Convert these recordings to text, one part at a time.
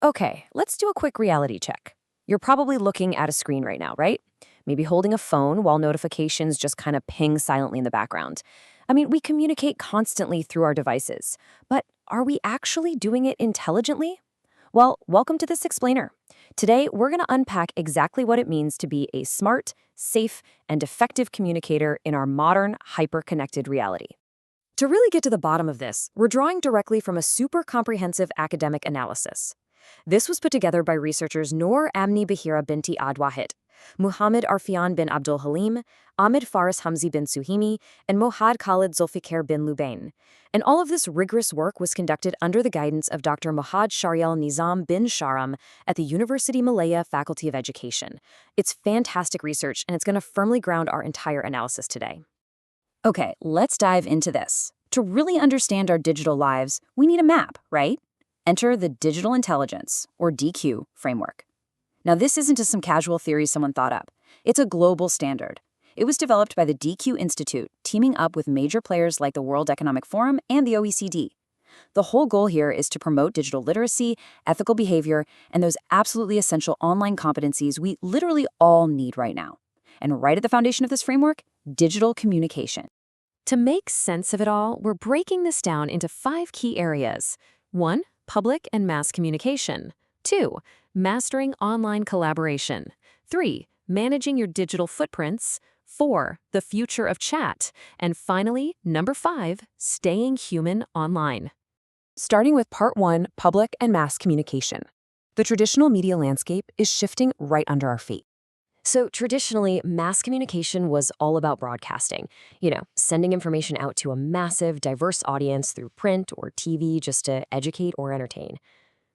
Okay, let's do a quick reality check. You're probably looking at a screen right now, right? Maybe holding a phone while notifications just kind of ping silently in the background. I mean, we communicate constantly through our devices, but are we actually doing it intelligently? Well, welcome to this explainer. Today, we're going to unpack exactly what it means to be a smart, safe, and effective communicator in our modern, hyper-connected reality. To really get to the bottom of this, we're drawing directly from a super comprehensive academic analysis. This was put together by researchers Noor Amni Bahira binti Adwahid, Muhammad Arfian bin Abdul Halim, Ahmed Faris Hamzi bin Suhimi, and Mohad Khalid Zulfikar bin Lubain. And all of this rigorous work was conducted under the guidance of Dr. Mohad Sharial Nizam bin Sharam at the University Malaya Faculty of Education. It's fantastic research, and it's going to firmly ground our entire analysis today. Okay, let's dive into this. To really understand our digital lives, we need a map, right? Enter the Digital Intelligence, or DQ, framework. Now, this isn't just some casual theory someone thought up. It's a global standard. It was developed by the DQ Institute, teaming up with major players like the World Economic Forum and the OECD. The whole goal here is to promote digital literacy, ethical behavior, and those absolutely essential online competencies we literally all need right now. And right at the foundation of this framework, digital communication. To make sense of it all, we're breaking this down into 5 key areas. 1. Public and mass communication. 2. Mastering online collaboration. 3. Managing your digital footprints. 4. The future of chat. And finally, number 5, staying human online. Starting with part 1, public and mass communication. The traditional media landscape is shifting right under our feet. So traditionally, mass communication was all about broadcasting, sending information out to a massive, diverse audience through print or TV just to educate or entertain.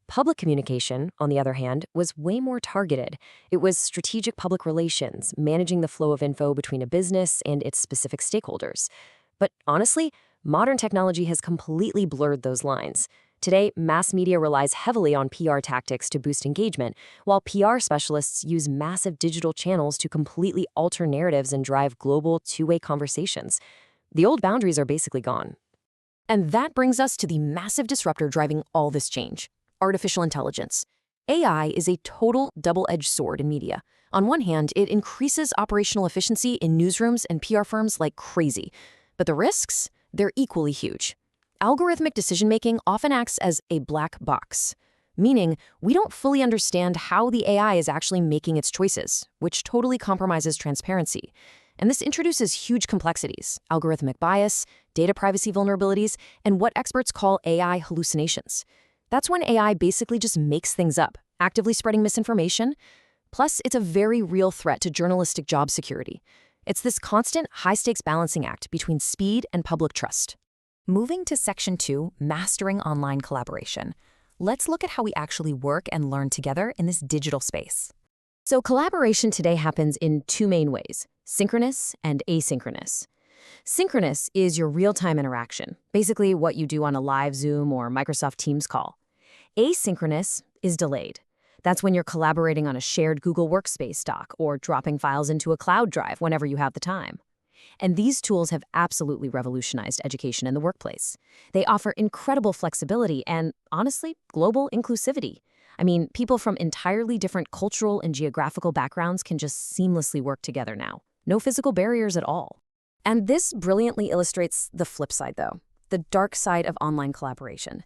Public communication, on the other hand, was way more targeted. It was strategic public relations, managing the flow of info between a business and its specific stakeholders. But honestly, modern technology has completely blurred those lines. Today, mass media relies heavily on PR tactics to boost engagement, while PR specialists use massive digital channels to completely alter narratives and drive global two-way conversations. The old boundaries are basically gone. And that brings us to the massive disruptor driving all this change: artificial intelligence. AI is a total double-edged sword in media. On one hand, it increases operational efficiency in newsrooms and PR firms like crazy. But the risks? They're equally huge. Algorithmic decision-making often acts as a black box, meaning we don't fully understand how the AI is actually making its choices, which totally compromises transparency. And this introduces huge complexities: algorithmic bias, data privacy vulnerabilities, and what experts call AI hallucinations. That's when AI basically just makes things up, actively spreading misinformation. Plus, it's a very real threat to journalistic job security. It's this constant, high-stakes balancing act between speed and public trust. Moving to Section 2, Mastering Online Collaboration. Let's look at how we actually work and learn together in this digital space. So collaboration today happens in 2 main ways: synchronous and asynchronous. Synchronous is your real-time interaction, basically what you do on a live Zoom or Microsoft Teams call. Asynchronous is delayed. That's when you're collaborating on a shared Google Workspace doc or dropping files into a cloud drive whenever you have the time. And these tools have absolutely revolutionized education in the workplace. They offer incredible flexibility and, honestly, global inclusivity. I mean, people from entirely different cultural and geographical backgrounds can just seamlessly work together now. No physical barriers at all. And this brilliantly illustrates the flip side, though, the dark side of online collaboration.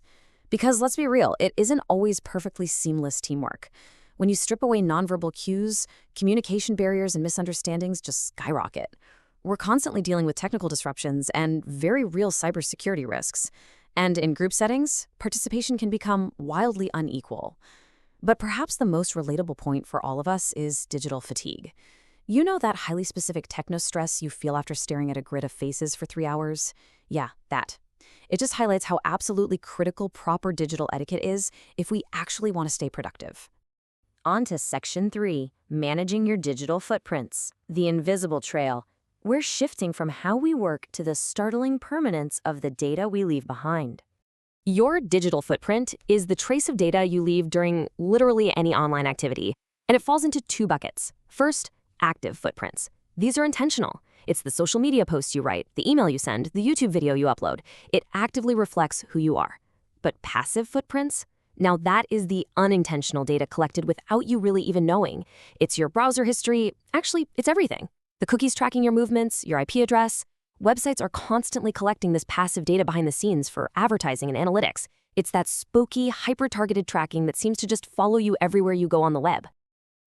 Because let's be real, it isn't always perfectly seamless teamwork. When you strip away nonverbal cues, communication barriers and misunderstandings just skyrocket. We're constantly dealing with technical disruptions and very real cybersecurity risks. And in group settings, participation can become wildly unequal. But perhaps the most relatable point for all of us is digital fatigue. You know that highly specific techno-stress you feel after staring at a grid of faces for 3 hours? Yeah, that. It just highlights how absolutely critical proper digital etiquette is if we actually want to stay productive. On to Section 3, Managing Your Digital Footprints. The invisible trail. We're shifting from how we work to the startling permanence of the data we leave behind. Your digital footprint is the trace of data you leave during literally any online activity, and it falls into 2 buckets. First, active footprints. These are intentional. It's the social media posts you write, the email you send, the YouTube video you upload. It actively reflects who you are. But passive footprints? Now, that is the unintentional data collected without you really even knowing. It's your browser history. Actually, it's everything. The cookies tracking your movements, your IP address. Websites are constantly collecting this passive data behind the scenes for advertising and analytics. It's that spooky, hyper-targeted tracking that seems to just follow you everywhere you go on the web.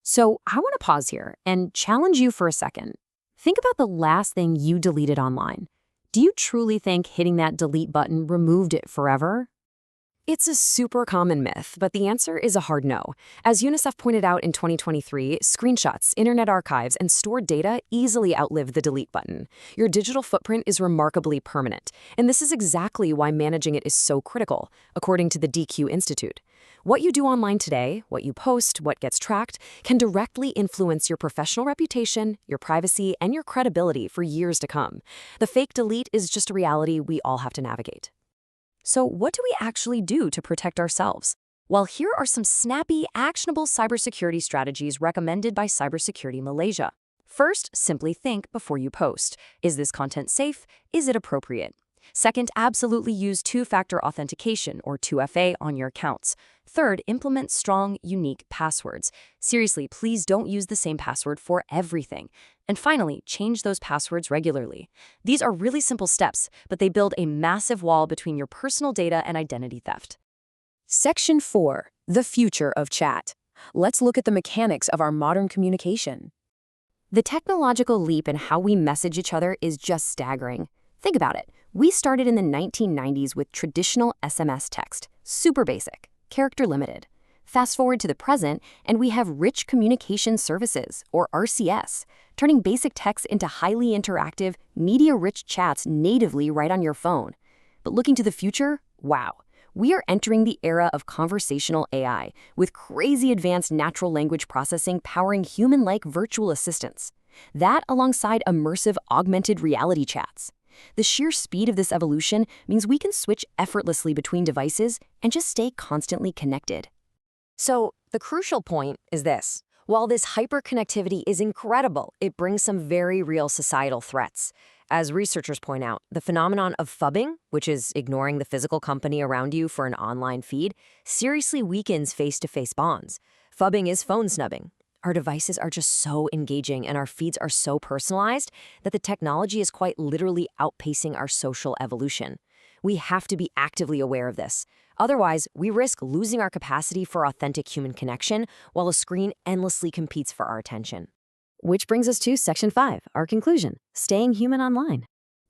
So I want to pause here and challenge you for a second. Think about the last thing you deleted online. Do you truly think hitting that delete button removed it forever? It's a super common myth, but the answer is a hard no. As UNICEF pointed out in 2023, screenshots, internet archives, and stored data easily outlive the delete button. Your digital footprint is remarkably permanent, and this is exactly why managing it is so critical, according to the DQ Institute. What you do online today, what you post, what gets tracked, can directly influence your professional reputation, your privacy, and your credibility for years to come. The fake delete is just a reality we all have to navigate. So what do we actually do to protect ourselves? Well, here are some snappy, actionable cybersecurity strategies recommended by Cybersecurity Malaysia. First, simply think before you post. Is this content safe? Is it appropriate? Second, absolutely use two-factor authentication, or 2FA, on your accounts. Third, implement strong, unique passwords. Seriously, please don't use the same password for everything. And finally, change those passwords regularly. These are really simple steps, but they build a massive wall between your personal data and identity theft. Section 4. The future of chat. Let's look at the mechanics of our modern communication. The technological leap in how we message each other is just staggering. Think about it. We started in the 1990s with traditional SMS text, super basic, character limited. Fast forward to the present, and we have rich communication services, or RCS, turning basic text into highly interactive, media-rich chats natively right on your phone. But looking to the future, wow. We are entering the era of conversational AI, with crazy advanced natural language processing powering human-like virtual assistants. That alongside immersive augmented reality chats. The sheer speed of this evolution means we can switch effortlessly between devices and just stay constantly connected. So, the crucial point is this. While this hyperconnectivity is incredible, it brings some very real societal threats. As researchers point out, the phenomenon of phubbing, which is ignoring the physical company around you for an online feed, seriously weakens face-to-face bonds. Phubbing is phone snubbing. Our devices are just so engaging and our feeds are so personalized that the technology is quite literally outpacing our social evolution. We have to be actively aware of this. Otherwise, we risk losing our capacity for authentic human connection while a screen endlessly competes for our attention. Which brings us to Section 5, our conclusion, staying human online.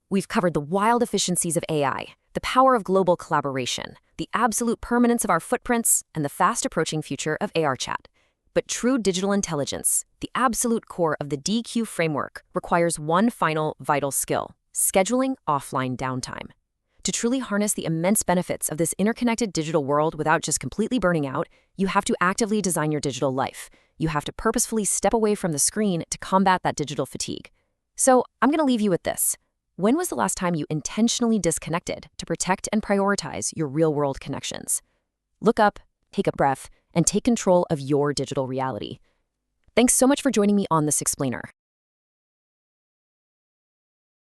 We've covered the wild efficiencies of AI, the power of global collaboration, the absolute permanence of our footprints, and the fast-approaching future of AR chat. But true digital intelligence, the absolute core of the DQ framework, requires one final vital skill: scheduling offline downtime. To truly harness the immense benefits of this interconnected digital world without just completely burning out, you have to actively design your digital life. You have to purposefully step away from the screen to combat that digital fatigue. So I'm going to leave you with this. When was the last time you intentionally disconnected to protect and prioritize your real-world connections? Look up, take a breath, and take control of your digital reality. Thanks so much for joining me on this explainer.